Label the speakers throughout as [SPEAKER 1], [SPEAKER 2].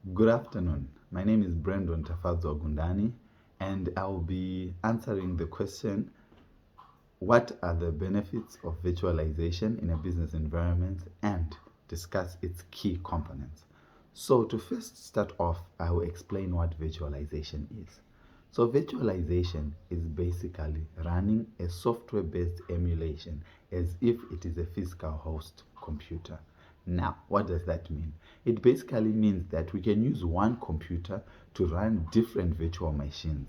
[SPEAKER 1] Good afternoon. My name is Brandon Tafazo Gundani, and I'll be answering the question, what are the benefits of virtualization in a business environment, and discuss its key components. So to first start off, I will explain what virtualization is. So virtualization is basically running a software-based emulation as if it is a physical host computer. Now, what does that mean? It basically means that we can use one computer to run different virtual machines,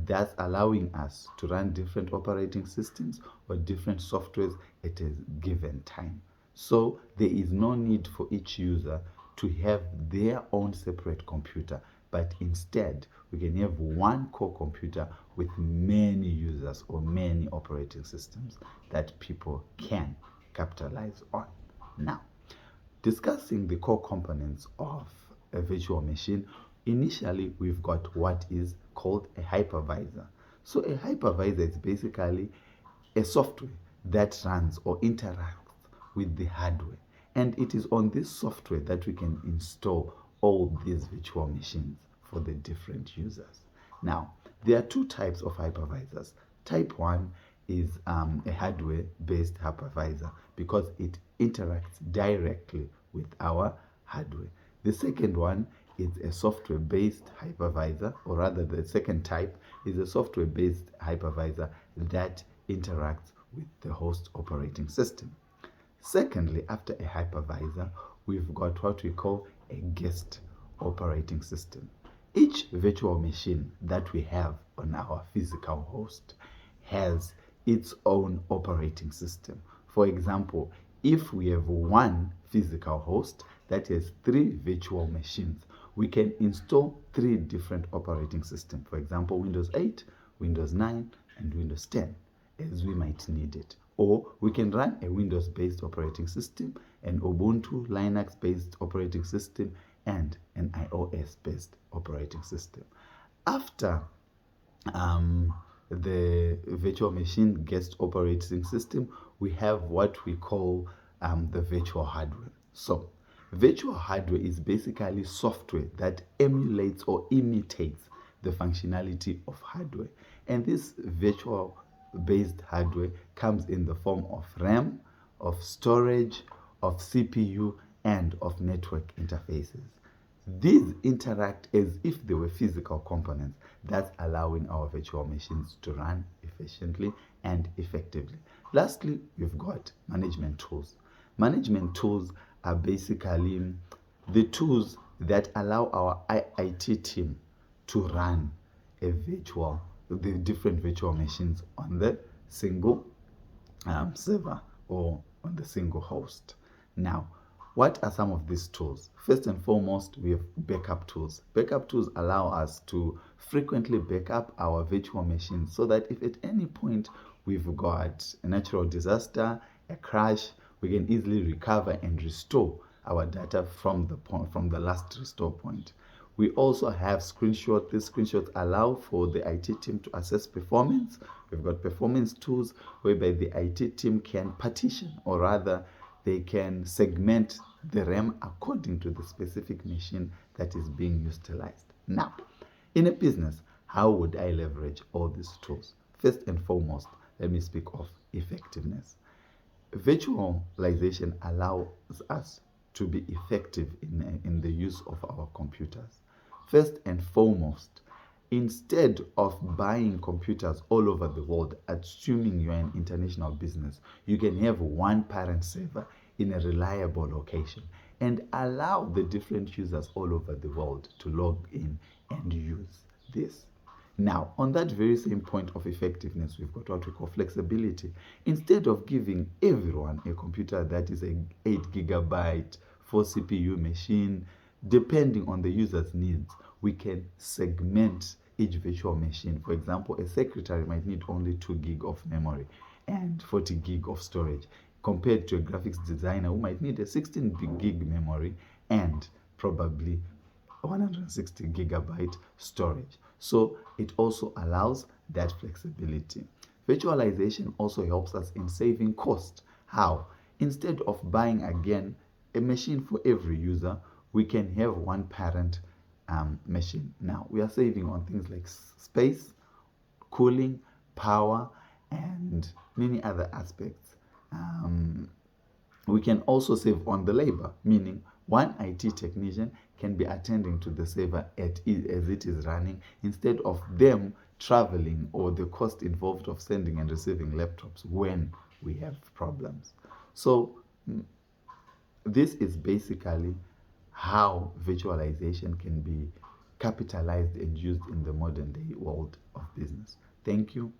[SPEAKER 1] thus allowing us to run different operating systems or different softwares at a given time. So there is no need for each user to have their own separate computer, but instead we can have one core computer with many users or many operating systems that people can capitalize on. Now, discussing the core components of a virtual machine, initially we've got what is called a hypervisor. So a hypervisor is basically a software that runs or interacts with the hardware. And it is on this software that we can install all these virtual machines for the different users. Now, there are two types of hypervisors. Type 1 is a hardware-based hypervisor because it interacts directly with our hardware. The second one is a software-based hypervisor, or rather the second type is a software-based hypervisor that interacts with the host operating system. Secondly, after a hypervisor, we've got what we call a guest operating system. Each virtual machine that we have on our physical host has its own operating system. For example, if we have one physical host that has 3 virtual machines, we can install 3 different operating systems. For example, Windows 8, Windows 9, and Windows 10, as we might need it. Or we can run a Windows-based operating system, an Ubuntu Linux-based operating system, and an iOS-based operating system. After the virtual machine guest operating system, we have what we call the virtual hardware. So, virtual hardware is basically software that emulates or imitates the functionality of hardware. And this virtual based hardware comes in the form of RAM, of storage, of CPU, and of network interfaces. These interact as if they were physical components, thus allowing our virtual machines to run efficiently and effectively. Lastly, we've got management tools. Management tools are basically the tools that allow our IT team to run the different virtual machines on the single server or on the single host. Now, what are some of these tools? First and foremost, we have backup tools. Backup tools allow us to frequently back up our virtual machines so that if at any point we've got a natural disaster, a crash, we can easily recover and restore our data from the last restore point. We also have screenshots. These screenshots allow for the IT team to assess performance. We've got performance tools whereby the IT team can partition, or rather they can segment the RAM according to the specific machine that is being utilized. Now, in a business, how would I leverage all these tools? First and foremost, let me speak of effectiveness. Virtualization allows us to be effective in the use of our computers. First and foremost, instead of buying computers all over the world, assuming you're an international business, you can have one parent server in a reliable location and allow the different users all over the world to log in and use this. Now, on that very same point of effectiveness, we've got what we call flexibility. Instead of giving everyone a computer that is an 8 gigabyte, 4 CPU machine, depending on the user's needs, we can segment each virtual machine. For example, a secretary might need only 2 gig of memory and 40 gig of storage, compared to a graphics designer who might need a 16 gig memory and probably 160 gigabyte storage. So it also allows that flexibility. Virtualization also helps us in saving cost. How? Instead of buying again a machine for every user, we can have one parent machine. Now, we are saving on things like space, cooling, power, and many other aspects. We can also save on the labor, meaning one IT technician can be attending to the server as it is running instead of them traveling or the cost involved of sending and receiving laptops when we have problems. So this is basically how virtualization can be capitalized and used in the modern day world of business. Thank you.